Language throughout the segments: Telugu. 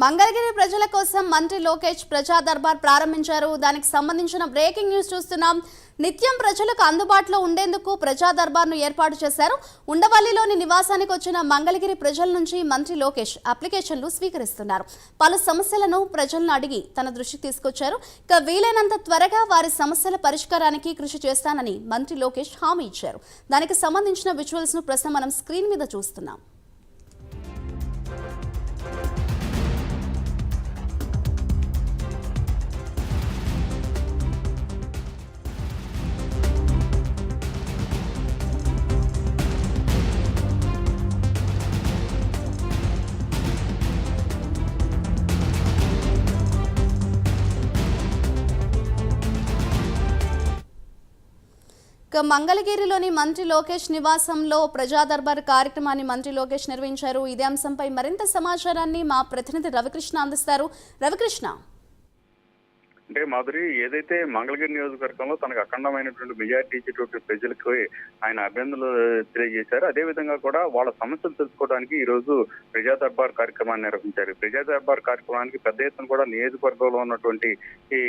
మంగళగిరి ప్రజల కోసం మంత్రి లోకేష్ ప్రజా దర్బార్ ప్రారంభించారు. దానికి సంబంధించిన బ్రేకింగ్ న్యూస్ చూస్తున్నాం. నిత్యం ప్రజలకు అందుబాటులో ఉండేందుకు ప్రజా దర్బార్ను ఏర్పాటు చేశారు. ఉండవల్లిలోని నివాసానికి వచ్చిన మంగళగిరి ప్రజల నుంచి మంత్రి లోకేష్ అప్లికేషన్లు స్వీకరిస్తున్నారు. పలు సమస్యలను ప్రజలను అడిగి తన దృష్టికి తీసుకొచ్చారు. ఇక వీలైనంత త్వరగా వారి సమస్యల పరిష్కారానికి కృషి చేస్తానని మంత్రి లోకేష్ హామీ ఇచ్చారు. దానికి సంబంధించిన విజువల్స్ ను ప్రస్తుతం మనం స్క్రీన్ మీద చూస్తున్నాం. మంగళగిరిలోని మంత్రి లోకేష్ నివాసంలో ప్రజా దర్బార్ కార్యక్రమాన్ని మంత్రి లోకేష్ నిర్వహించారు. ఇదే అంశంపై మరింత సమాచారాన్ని మా ప్రతినిధి రవికృష్ణ అందిస్తారు. రవికృష్ణ, అంటే మాధురి, ఏదైతే మంగళగిరి నియోజకవర్గంలో తనకు అఖండమైనటువంటి మెజార్టీ ఇచ్చేటువంటి ప్రజలకు ఆయన అభినందనలు తెలియజేశారు. అదేవిధంగా కూడా వాళ్ళ సమస్యలు తెలుసుకోవడానికి ఈ రోజు ప్రజా దర్బార్ కార్యక్రమాన్ని నిర్వహించారు. ప్రజా దర్బార్ కార్యక్రమానికి పెద్ద ఎత్తున కూడా నియోజకవర్గంలో ఉన్నటువంటి ఈ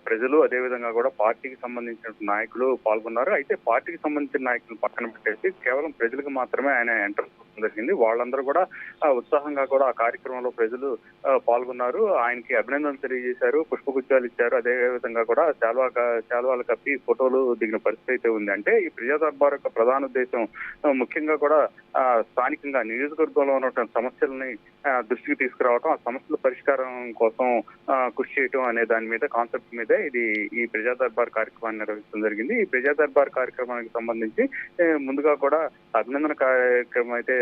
ప్రజలు, అదేవిధంగా కూడా పార్టీకి సంబంధించిన నాయకులు పాల్గొన్నారు. అయితే పార్టీకి సంబంధించిన నాయకులను పక్కన పెట్టేసి కేవలం ప్రజలకు మాత్రమే ఆయన ఎంటర్ జరిగింది. వాళ్ళందరూ కూడా ఉత్సాహంగా కూడా ఆ కార్యక్రమంలో ప్రజలు పాల్గొన్నారు. ఆయనకి అభినందనలు తెలియజేశారు, పుష్పగుచ్చాలు ఇచ్చారు. అదే విధంగా కూడా శాల్వాలు కప్పి ఫోటోలు దిగిన పరిస్థితి అయితే ఉంది. అంటే ఈ ప్రజా దర్బార్ యొక్క ప్రధాన ఉద్దేశం ముఖ్యంగా కూడా స్థానికంగా నియోజకవర్గంలో ఉన్నటువంటి సమస్యలని దృష్టికి తీసుకురావడం, ఆ సమస్యల పరిష్కారం కోసం కృషి చేయటం అనే దాని మీద కాన్సెప్ట్ మీద ఈ ప్రజా దర్బార్ కార్యక్రమాన్ని నిర్వహించడం జరిగింది. ఈ ప్రజా దర్బార్ కార్యక్రమానికి సంబంధించి ముందుగా కూడా అభినందన కార్యక్రమం అయితే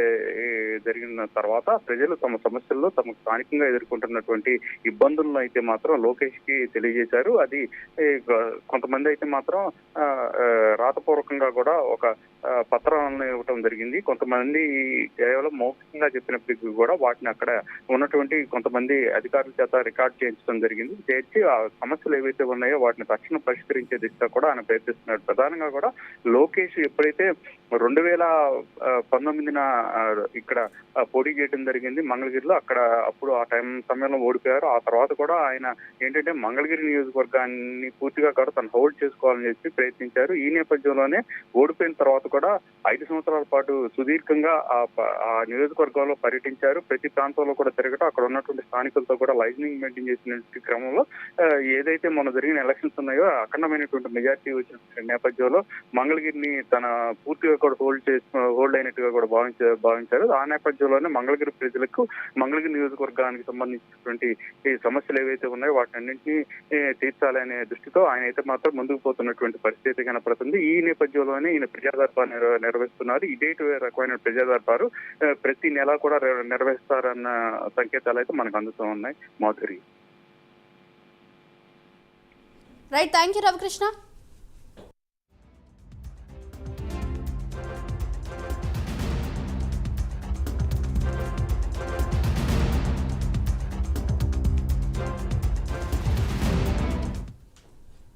జరిగిన తర్వాత ప్రజలు తమ సమస్యల్లో తమకు స్థానికంగా ఎదుర్కొంటున్నటువంటి ఇబ్బందులను అయితే మాత్రం లోకేష్ కి తెలియజేశారు. అది కొంతమంది అయితే మాత్రం రాతపూర్వకంగా కూడా ఒక పత్రాలను ఇవ్వటం జరిగింది. కొంతమంది కేవలం మౌఖికంగా చెప్పినప్పటికీ కూడా వాటిని అక్కడ ఉన్నటువంటి కొంతమంది అధికారుల చేత రికార్డ్ చేయించడం జరిగింది. చేర్చి ఆ సమస్యలు ఏవైతే ఉన్నాయో వాటిని తక్షణం పరిష్కరించే దిశగా కూడా ఆయన ప్రయత్నిస్తున్నాడు. ప్రధానంగా కూడా లోకేష్ ఎప్పుడైతే 2019 ఇక్కడ పోటీ చేయడం జరిగింది మంగళగిరిలో, అప్పుడు ఆ సమయంలో ఓడిపోయారు. ఆ తర్వాత కూడా ఆయన ఏంటంటే మంగళగిరి నియోజకవర్గాన్ని పూర్తిగా కూడా తను హోల్డ్ చేసుకోవాలని చెప్పి ప్రయత్నించారు. ఈ నేపథ్యంలోనే ఓడిపోయిన తర్వాత కూడా 5 సంవత్సరాల పాటు సుదీర్ఘంగా ఆ నియోజకవర్గంలో పర్యటించారు. ప్రతి ప్రాంతంలో కూడా తిరగటం, అక్కడ ఉన్నటువంటి స్థానికులతో కూడా లైజనింగ్ మెయింటైన్ చేసిన క్రమంలో ఏదైతే మొన్న జరిగిన ఎలక్షన్స్ ఉన్నాయో అఖండమైనటువంటి మెజార్టీ వచ్చిన నేపథ్యంలో మంగళగిరిని తన పూర్తిగా కూడా హోల్డ్ అయినట్టుగా కూడా భావించారు. ఆ నేపథ్యంలోనే మంగళగిరి ప్రజలకు, మంగళగిరి నియోజకవర్గానికి సంబంధించినటువంటి ఈ సమస్యలు ఏవైతే ఉన్నాయో వాటి అన్నింటినీ తీర్చాలనే దృష్టితో ఆయన అయితే మాత్రం ముందుకు పోతున్నటువంటి పరిస్థితి కనపడుతుంది. ఈ నేపథ్యంలోనే ఈయన ప్రజా దర్బార్ నిర్వహిస్తున్నారు. ఇదే రకమైన ప్రజా దర్బారు ప్రతి నెల కూడా నిర్వహిస్తారన్న సంకేతాలు అయితే మనకు అందుతూ ఉన్నాయి. Madhuri. Right, thank you Ravikrishna.